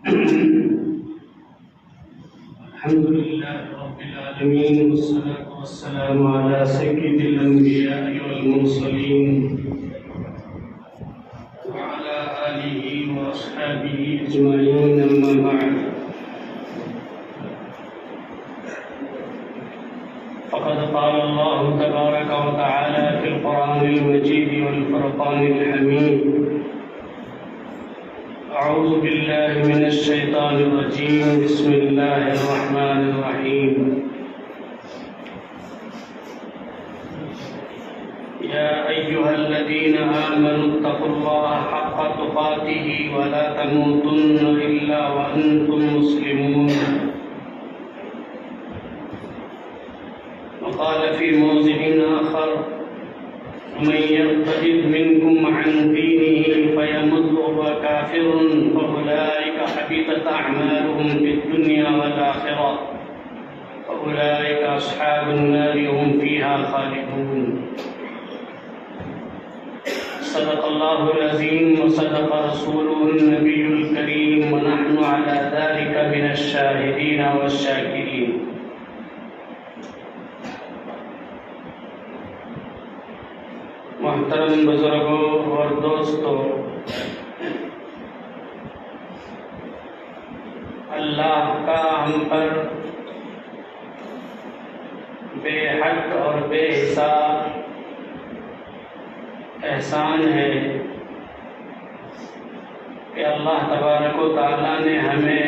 الحمد لله رب العالمين والصلاة والسلام على سيد الأنبياء والمرسلين وعلى آله وأصحابه أجمعين، أما بعد، فقد قال الله تبارك وتعالى في القرآن المجيد والفرقان الحميد: أعوذ بالله من الشيطان الرجيم، بسم الله الرحمن الرحيم. يا أيها الذين آمنوا اتقوا الله حق تقاته ولا تموتن إلا وأنتم مسلمون. وقال في موضع آخر: ومن يرتد منكم عن دينه فيمت وهو كافر فأولئك حبطت أعمالهم في الدنيا والآخرة وأولئك أصحاب النار هم فيها خالدون. صدق الله العظيم وصدق رسوله النبي الكريم، ونحن على ذلك من الشاهدين والشاكرين. محترم بزرگوں اور دوستوں، اللہ کا ہم پر بے حد اور بے حساب احسان ہے کہ اللہ تبارک و تعالیٰ نے ہمیں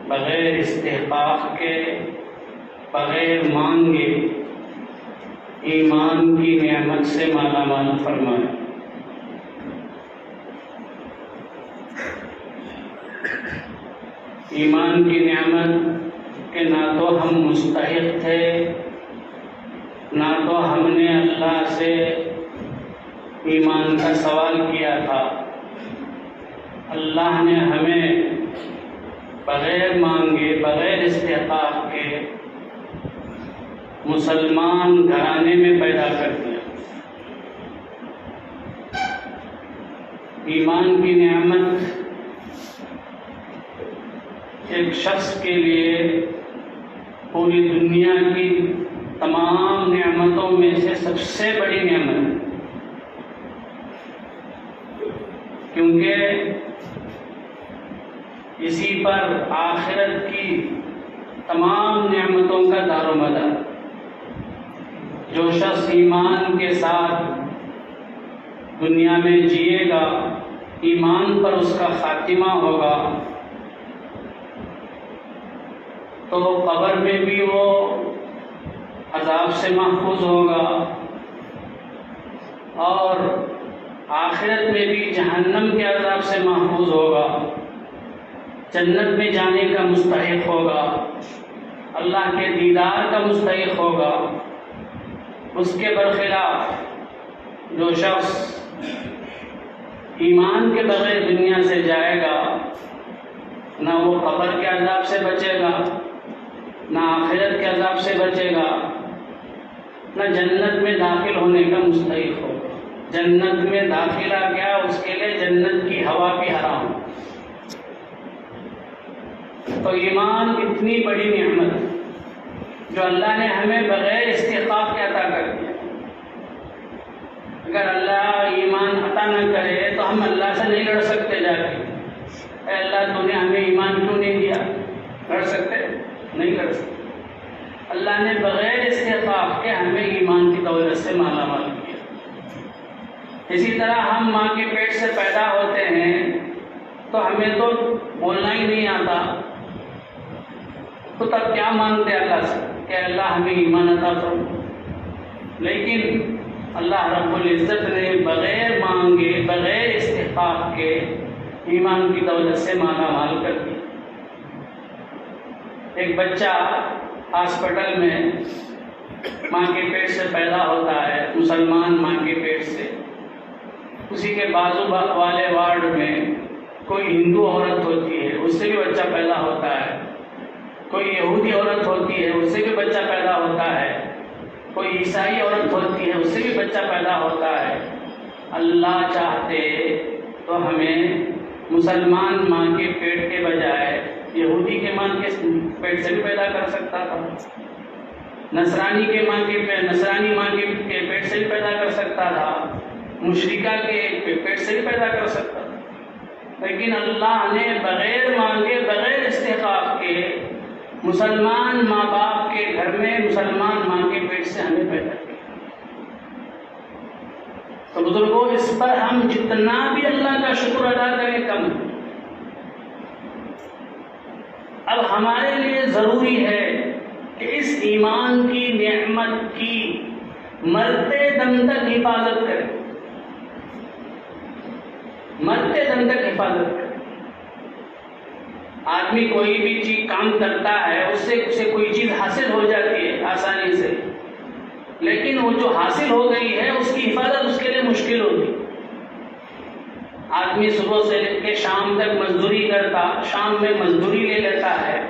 بغیر استحقاق کے، بغیر مانگے ایمان کی نعمت سے مالا مال فرمایا. ایمان کی نعمت کہ نہ تو ہم مستحق تھے، نہ تو ہم نے اللہ سے ایمان کا سوال کیا تھا. اللہ نے ہمیں بغیر مانگے، بغیر استحقاق کے مسلمان گھرانے میں پیدا کر دیا. ایمان کی نعمت ایک شخص کے لیے پوری دنیا کی تمام نعمتوں میں سے سب سے بڑی نعمت ہے، کیونکہ اسی پر آخرت کی تمام نعمتوں کا دار و مدار. جو شخص ایمان کے ساتھ دنیا میں جیے گا، ایمان پر اس کا خاتمہ ہوگا، تو قبر میں بھی وہ عذاب سے محفوظ ہوگا اور آخرت میں بھی جہنم کے عذاب سے محفوظ ہوگا، جنت میں جانے کا مستحق ہوگا، اللہ کے دیدار کا مستحق ہوگا. اس کے برخلاف جو شخص ایمان کے بغیر دنیا سے جائے گا، نہ وہ قبر کے عذاب سے بچے گا، نہ آخرت کے عذاب سے بچے گا، نہ جنت میں داخل ہونے کا مستحق ہوگا. جنت میں داخلہ کیا، اس کے لیے جنت کی ہوا بھی حرام. تو ایمان اتنی بڑی نعمت جو اللہ نے ہمیں بغیر استحقاق کے عطا کر دیا. اگر اللہ ایمان عطا نہ کرے تو ہم اللہ سے نہیں لڑ سکتے جا کے، اے اللہ تو نے ہمیں ایمان کیوں نہیں دیا؟ لڑ سکتے؟ نہیں لڑ سکتے. اللہ نے بغیر استحقاق کے ہمیں ایمان کی دولت سے مالا مال کیا. اسی طرح ہم ماں کے پیٹ سے پیدا ہوتے ہیں تو ہمیں تو بولنا ہی نہیں آتا، تو تب کیا مانگتے اللہ سے کہ اللہ ہمیں ایمان عطا کرو. لیکن اللہ رب العزت نے بغیر مانگے، بغیر استحقاق کے ایمان کی دولت سے مالا مال کر دیا. ایک بچہ ہاسپٹل میں ماں کے پیٹ سے پیدا ہوتا ہے، مسلمان ماں کے پیٹ سے. اسی کے بازو والے وارڈ میں کوئی ہندو عورت ہوتی ہے، اس سے بھی بچہ پیدا ہوتا ہے. کوئی یہودی عورت ہوتی ہے، اس سے بھی بچہ پیدا ہوتا ہے. کوئی عیسائی عورت ہوتی ہے، اس سے بھی بچہ پیدا ہوتا ہے. اللہ چاہتے تو ہمیں مسلمان ماں کے پیٹ کے بجائے یہودی کے ماں کے پیٹ سے بھی پیدا کر سکتا تھا، نصرانی ماں کے پیٹ سے بھی پیدا کر سکتا تھا، مشرکہ کے پیٹ سے بھی پیدا کر سکتا تھا، لیکن اللہ نے بغیر مانگے بغیر استحقاق کے مسلمان ماں باپ کے گھر میں مسلمان ماں کے پیٹ سے ہمیں پیدا کیا۔ تو بزرگوں، اس پر ہم جتنا بھی اللہ کا شکر ادا کریں کم۔ اب ہمارے لیے ضروری ہے کہ اس ایمان کی نعمت کی مرتے دم تک حفاظت کریں، مرتے دم تک حفاظت کریں۔ آدمی کوئی بھی چیز کام کرتا ہے، اس سے اسے کوئی چیز حاصل ہو جاتی ہے آسانی سے، لیکن وہ جو حاصل ہو گئی ہے اس کی حفاظت اس کے لیے مشکل ہوتی۔ آدمی صبح سے لے کے شام تک مزدوری کرتا، شام میں مزدوری لے لیتا ہے،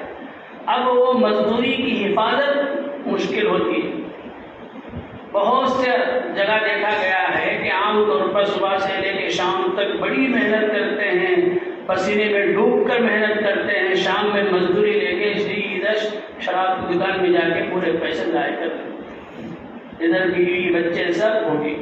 اب وہ مزدوری کی حفاظت مشکل ہوتی ہے۔ بہت سے جگہ دیکھا گیا ہے کہ عام طور پر صبح سے لے کے شام تک بڑی محنت کرتے ہیں، پسینے میں ڈوب کر محنت کرتے ہیں، شام میں مزدوری لے کے سیدھا شراب کی دکان میں جا کے پورے پیسے ضائع کرتے ہیں، ادھر بیوی بچے سب ہوگی۔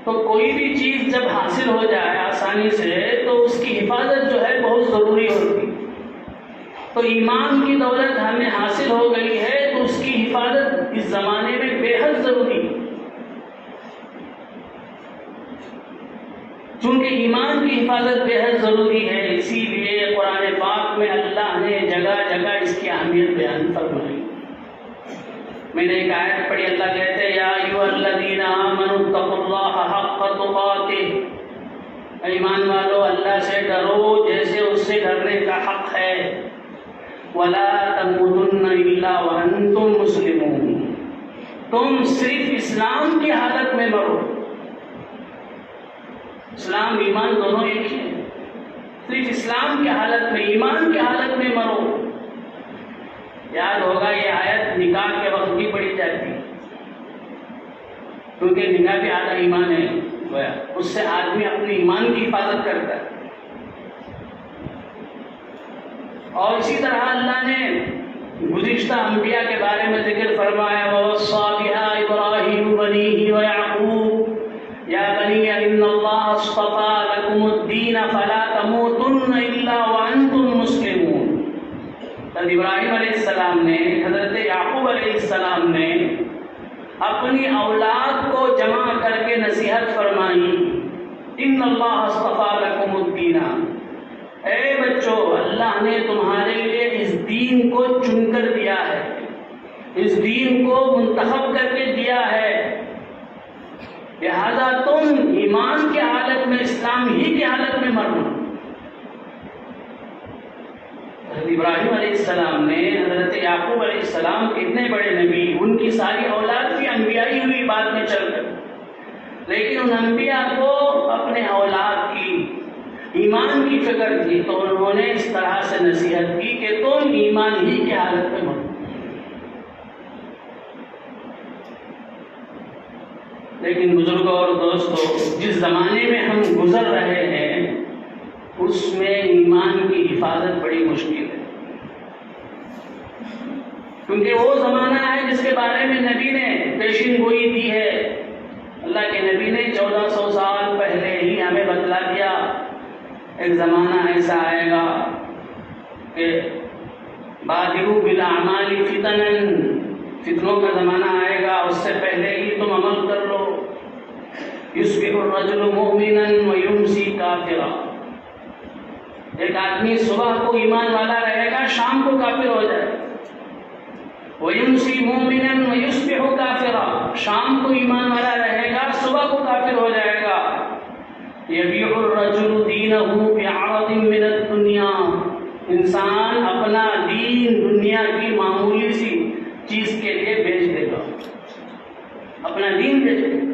تو کوئی بھی چیز جب حاصل ہو جائے آسانی سے تو اس کی حفاظت جو ہے بہت ضروری ہوتی۔ تو ایمان کی دولت ہمیں حاصل ہو گئی ہے تو اس کی حفاظت اس زمانے میں بے حد ضروری ہے، چونکہ ایمان کی حفاظت بے حد ضروری ہے، اسی لیے قرآن پاک میں اللہ نے جگہ جگہ اس کی اہمیت بیان فرمائی۔ میں نے ایک آیت پڑھی، اللہ کہتے ہیں یا ایھا الذین آمنوا اتقوا اللہ حق تقاته، ایمان والو اللہ سے ڈرو جیسے اس سے ڈرنے کا حق ہے، ولا تموتن الا وانتم مسلمون، تم صرف اسلام کی حالت میں مرو۔ اسلام ایمان دونوں ایک ہی ہیں، صرف اسلام کی حالت میں، ایمان کی حالت میں مرو۔ یاد ہوگا یہ آیت نکاح کے وقت بھی پڑھی جاتی ہے، کیونکہ نکاح بھی آدھا ایمان ہے، اس سے آدمی اپنے ایمان کی حفاظت کرتا ہے۔ اور اسی طرح اللہ نے گزشتہ انبیاء کے بارے میں ذکر فرمایا وَوَصَّى بِهَا إِبْرَاهِيمُ بَنِيهِ وَيَعْقُوبُ يَا بَنِيَّ إِنَّ اللَّهَ اصْطَفَىٰ لَكُمُ الدِّينَ فَلَا تَمُوتُنَّ إِلَّا وَأَنتُم مُّسْلِمُونَ۔ حضرت ابراہیم علیہ السلام نے، حضرت یعقوب علیہ السلام نے اپنی اولاد کو جمع کر کے نصیحت فرمائی، ان اللہ اصطفیٰ لکم الدین، اے بچوں اللہ نے تمہارے لیے اس دین کو چن کر دیا ہے، اس دین کو منتخب کر کے دیا ہے، لہذا تم ایمان کی حالت میں، اسلام ہی کی حالت میں مرنا۔ حضرت ابراہیم علیہ السلام نے، حضرت یعقوب علیہ السلام اتنے بڑے نبی، ان کی ساری اولاد بھی انبیاء ہی ہوئی بعد میں چل کر، لیکن ان انبیاء کو اپنے اولاد کی ایمان کی فکر تھی، تو انہوں نے اس طرح سے نصیحت کی کہ تم ایمان ہی کی حالت میں مرو۔ لیکن بزرگوں اور دوستوں، جس زمانے میں ہم گزر رہے ہیں اس میں ایمان کی حفاظت بڑی مشکل ہے، کیونکہ وہ زمانہ ہے جس کے بارے میں نبی نے پیشین گوئی دی ہے۔ اللہ کے نبی نے 1400 سال پہلے ہی ہمیں بتلا دیا ایک زمانہ ایسا آئے گا کہ بادروا بالاعمال فتنا، فتنوں کا زمانہ آئے گا، اس سے پہلے ہی تم عمل کر لو۔ یصبح الرجل مؤمنا ویمسی کافرا، ایک آدمی صبح کو ایمان والا رہے گا، شام کو کافر ہو جائے گا۔ وَيُمْسِي مُؤْمِنًا وَيُصْبِحُ كَافِرًا، شام کو ایمان والا رہے گا، صبح کو کافر ہو جائے گا۔ يَبِيعُ الرَّجُلُ دِينَهُ بِعَرَضٍ مِّنَ الدُّنْيَا، انسان اپنا دین دنیا کی معمولی سی چیز کے لیے بیچ دے گا، اپنا دین بیچ دے گا۔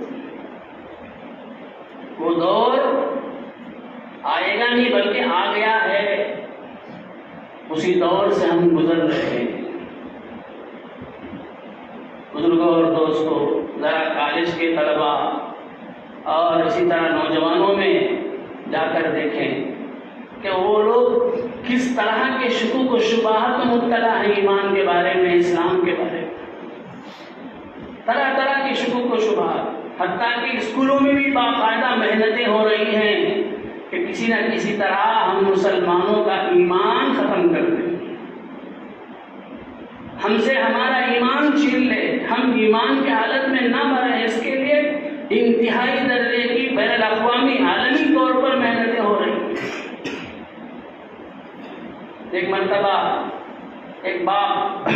وہ دور آئے گا نہیں بلکہ آ گیا ہے، اسی دور سے ہم گزر رہے ہیں۔ بزرگوں اور دوستوں، ذرا کالج کے طلباء اور اسی طرح نوجوانوں میں جا کر دیکھیں کہ وہ لوگ کس طرح کے شکوک و شبہات میں مبتلا ہیں ایمان کے بارے میں، اسلام کے بارے میں، طرح طرح کے شکوک و شبہات، حتیٰ کہ اسکولوں میں بھی باقاعدہ محنتیں ہو رہی ہیں کہ کسی نہ کسی طرح ہم مسلمانوں کا ایمان ختم کر دیں، ہم سے ہمارا ایمان چھین لے، ہم ایمان کی حالت میں نہ مریں۔ اس کے لیے انتہائی درجے کی بین الاقوامی عالمی طور پر محنتیں ہو رہی ہیں۔ ایک مرتبہ ایک باپ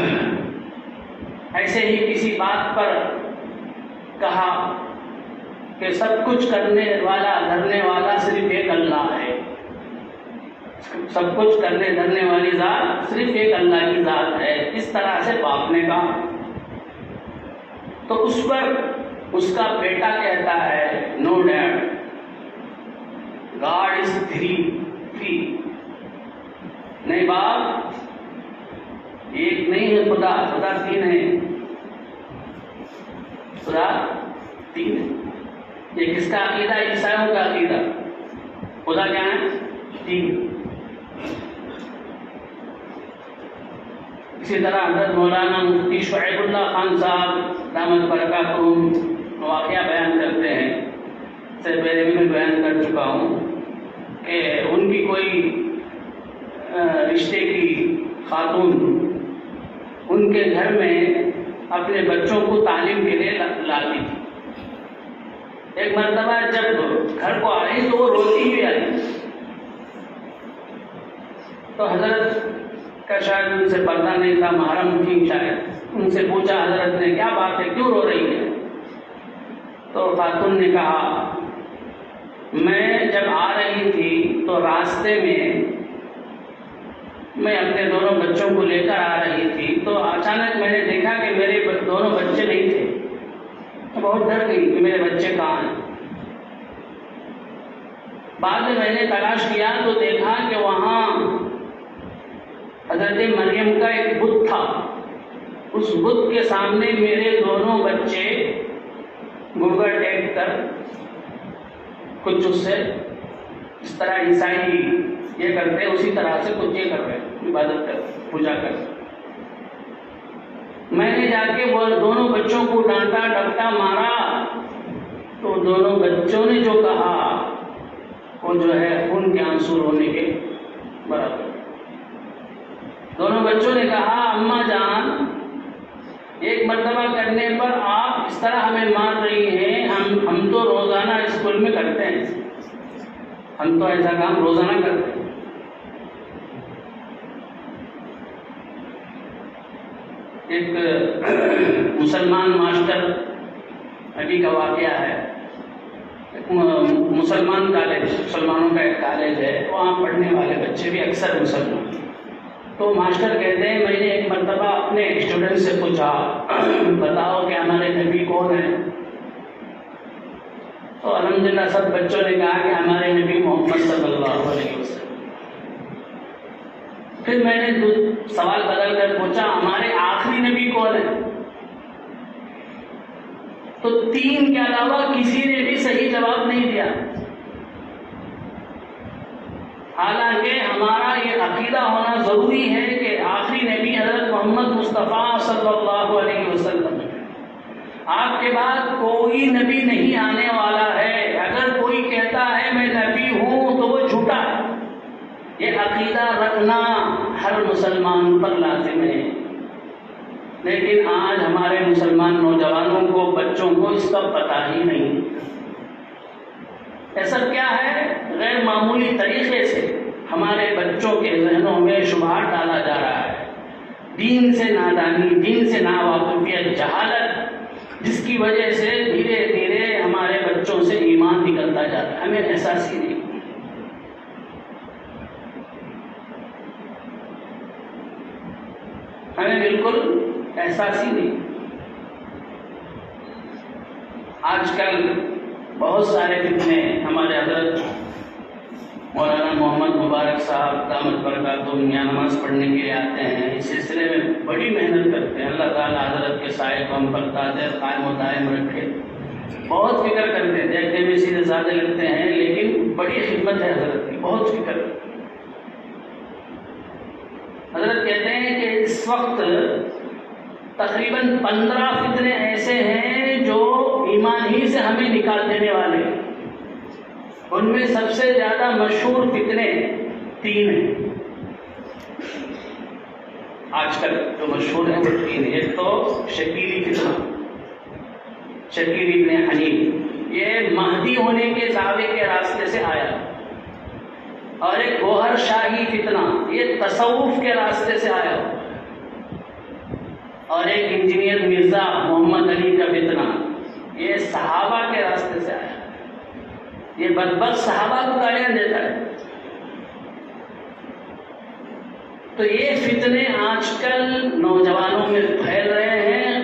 ایسے ہی کسی بات پر کہا کہ سب کچھ کرنے والا دھرنے والا صرف ایک اللہ ہے، سب کچھ کرنے دھرنے والی ذات صرف ایک اللہ کی ذات ہے، اس طرح سے باپ نے کہا۔ تو اس پر اس کا بیٹا کہتا ہے، نو ڈیڈ، گاڈ از تھری، نہیں باپ ایک نہیں ہے، خدا تین ہے، خدا تین ہے۔ یہ کس کا عقیدہ ہے؟ عیسائیوں کا عقیدہ، خدا کیا ہے؟ تین۔ اسی طرح حضرت مولانا مفتی شعیب اللہ خان صاحب دامت برکاتہم واقعہ بیان کرتے ہیں، اس سے پہلے بھی میں بیان کر چکا ہوں کہ ان کی کوئی رشتے کی خاتون ان کے گھر میں اپنے بچوں کو تعلیم کے لیے لاتی تھی۔ ایک مرتبہ جب گھر کو آئی تو وہ روتی ہوئی آئی، تو حضرت کا شاید ان سے پردہ نہیں تھا، محرم تھی شاید، ان سے پوچھا حضرت نے کیا بات ہے، کیوں رو رہی ہے؟ تو خاتون نے کہا میں جب آ رہی تھی تو راستے میں اپنے دونوں بچوں کو لے کر آ رہی تھی، تو اچانک میں نے دیکھا کہ میرے دونوں بچے نہیں تھے، تو بہت ڈر گئی کہ میرے بچے کہاں ہیں۔ بعد میں نے تلاش کیا تو دیکھا کہ وہاں حضرت مریم کا ایک بت تھا، اس بت کے سامنے میرے دونوں بچے گھنگھر ٹیک کر کچھ اس سے اس طرح عیسائی یہ کرتے ہیں اسی طرح سے کچھ یہ کر رہے ہیں، عبادت کر پوجا کر۔ میں نے جا کے وہ دونوں بچوں کو ڈانٹا ڈپٹا مارا، تو دونوں بچوں نے جو کہا وہ جو ہے خون کے آنسو رونے کے برابر۔ دونوں بچوں نے کہا اماں جان ایک مرتبہ کرنے پر آپ اس طرح ہمیں مار رہی ہیں، ہم تو روزانہ اسکول میں کرتے ہیں، ہم تو ایسا کام روزانہ کرتے ہیں۔ ایک مسلمان ماسٹر ابھی کا واقعہ ہے، مسلمان کالج، مسلمانوں کا ایک کالج ہے، وہاں پڑھنے والے بچے بھی اکثر مسلمان۔ تو ماسٹر کہتے ہیں میں نے ایک مرتبہ اپنے اسٹوڈنٹ سے پوچھا بتاؤ کہ ہمارے نبی کون ہیں؟ تو الحمدللہ سب بچوں نے کہا کہ ہمارے نبی محمد صلی اللہ علیہ وسلم۔ پھر میں نے سوال بدل کر پوچھا ہمارے آخری نبی کون ہے؟ تو تین کے علاوہ کسی نے بھی صحیح جواب نہیں دیا، حالانکہ ہمارا یہ عقیدہ ہونا ضروری ہے کہ آخری نبی حضرت محمد مصطفیٰ صلی اللہ علیہ وسلم ہے، آپ کے بعد کوئی نبی نہیں آنے والا ہے۔ اگر کوئی کہتا ہے میں نبی ہوں تو وہ جھوٹا ہے، یہ عقیدہ رکھنا ہر مسلمان پر لازم ہے۔ لیکن آج ہمارے مسلمان نوجوانوں کو، بچوں کو اس کا پتہ ہی نہیں۔ ایسا کیا ہے؟ غیر معمولی طریقے سے ہمارے بچوں کے ذہنوں میں شبہات ڈالا جا رہا ہے، دین سے نادانی، دین سے ناواقفیت، جہالت، جس کی وجہ سے دھیرے دھیرے ہمارے بچوں سے ایمان نکلتا جاتا ہے، ہمیں احساس ہی نہیں۔ ہمیں بالکل احساس ہی نہیں۔ آج کل بہت سارے فتنے ہمارے حضرت مولانا محمد مبارک صاحب دامت برکاتہم یہاں نماز پڑھنے کے لیے آتے ہیں، اس سلسلے میں بڑی محنت کرتے ہیں، اللہ تعالیٰ حضرت کے سائے کو ہم پر قائم و دائم رکھے۔ بہت فکر کرتے ہیں، دیکھنے میں سیدھے سادے لگتے ہیں لیکن بڑی خدمت ہے حضرت کی، بہت فکر۔ حضرت کہتے ہیں کہ اس وقت تقریباً 15 فتنے ایسے ہیں جو ایمان ہی سے ہمیں نکال دینے والے ہیں۔ ان میں سب سے زیادہ مشہور فتنے 3 ہیں آج کل جو مشہور ہیں، وہ 3 ہیں۔ ایک تو شکیلی فتنہ، شکیل ابن حنیف، یہ مہدی ہونے کے دعوے کے راستے سے آیا، اور ایک گوہر شاہی فتنہ، یہ تصوف کے راستے سے آیا، اور ایک انجینئر مرزا محمد علی کا فتنہ، یہ صحابہ کے راستے سے آیا۔ یہ بدبخت صحابہ کو گالیاں دیتا ہے۔ تو یہ فتنے آج کل نوجوانوں میں پھیل رہے ہیں،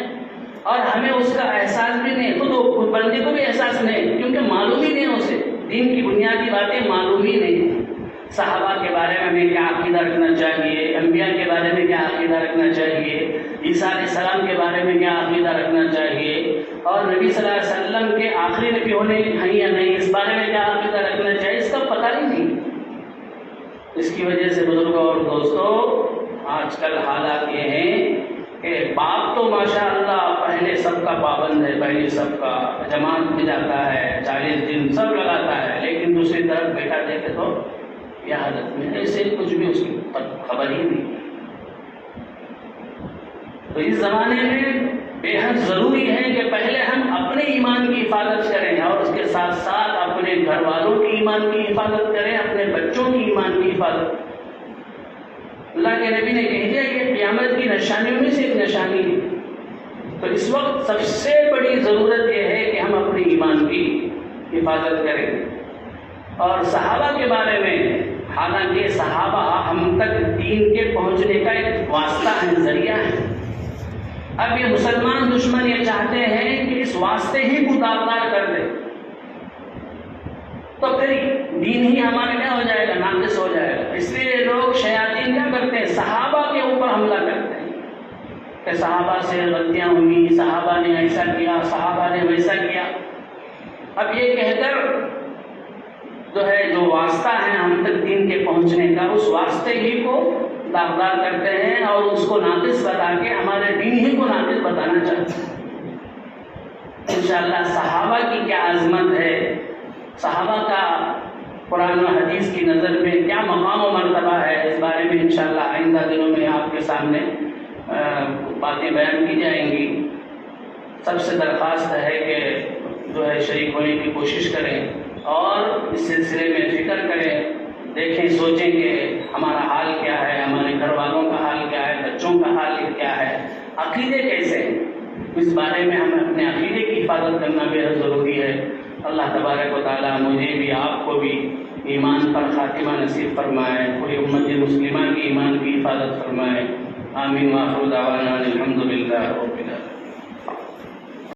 اور ہمیں اس کا احساس بھی نہیں، خود بندے کو بھی احساس نہیں، کیونکہ معلوم ہی نہیں اسے، دین کی بنیادی باتیں معلوم ہی نہیں۔ صحابہ کے بارے میں ہمیں کیا عقیدہ رکھنا چاہیے، انبیاء کے بارے میں کیا عقیدہ رکھنا چاہیے، عیسیٰ علیہ السلام کے بارے میں کیا عقیدہ رکھنا چاہیے، اور نبی صلی اللہ علیہ وسلم کے آخری نبی ہونے ہیں یا نہیں، اس بارے میں کیا عقیدہ رکھنا چاہیے، اس کا پتہ ہی نہیں۔ اس کی وجہ سے بزرگوں اور دوستوں، آج کل حالات یہ ہیں کہ باپ تو ماشاءاللہ پہلے سب کا پابند ہے، پہلے سب کا جماعت میں جاتا ہے، 40 دن سب لگاتا ہے، لیکن دوسری طرف بیٹا دیکھے تو یہ حالت میں ایسے کچھ بھی اس کی خبر ہی نہیں۔ تو اس زمانے میں بے حد ضروری ہے کہ پہلے ہم اپنے ایمان کی حفاظت کریں، اور اس کے ساتھ ساتھ اپنے گھر والوں کی ایمان کی حفاظت کریں، اپنے بچوں کی ایمان کی حفاظت۔ اللہ کے نبی نے کہہ دیا کہ قیامت کی نشانیوں میں سے ایک نشانی ہے۔ تو اس وقت سب سے بڑی ضرورت یہ ہے کہ ہم اپنے ایمان کی حفاظت کریں۔ اور صحابہ کے بارے میں، حالانکہ صحابہ ہم تک دین کے پہنچنے کا ایک واسطہ ہے، ذریعہ ہے۔ اب یہ مسلمان دشمن یہ چاہتے ہیں کہ اس واسطے ہی کو داغدار کر دے، تو پھر دین ہی ہمارا کیا ہو جائے گا، ناقص ہو جائے گا۔ اس لیے لوگ شیاطین کیا کرتے ہیں، صحابہ کے اوپر حملہ کرتے ہیں کہ صحابہ سے غلطیاں ہوئی، صحابہ نے ایسا کیا، صحابہ نے ویسا کیا۔ اب یہ کہہ کر جو ہے جو واسطہ ہے ہم تک دین کے پہنچنے کا، اس واسطے ہی کو داغدار کرتے ہیں، اور اس کو ناقص بتا کے ہمارے دین ہی کو ناقص بتانا چاہتے ہیں۔ انشاءاللہ صحابہ کی کیا عظمت ہے، صحابہ کا قرآن و حدیث کی نظر میں کیا مقام و مرتبہ ہے، اس بارے میں انشاءاللہ آئندہ دنوں میں آپ کے سامنے باتیں بیان کی جائیں گی۔ سب سے درخواست ہے کہ جو ہے شریک ہونے کی کوشش کریں، اور اس سلسلے میں فکر کریں، دیکھیں، سوچیں کہ ہمارا حال کیا ہے، ہمارے گھر والوں کا حال کیا ہے، بچوں کا حال کیا ہے، عقیدے کیسے ہیں، اس بارے میں ہمیں اپنے عقیدے کی حفاظت کرنا بے حد ضروری ہے۔ اللہ تبارک و تعالیٰ مجھے بھی آپ کو بھی ایمان پر خاتمہ نصیب فرمائے، پوری امت مسلمہ کی ایمان کی حفاظت فرمائے۔ آمین۔ وآخر دعوانا الحمدللہ۔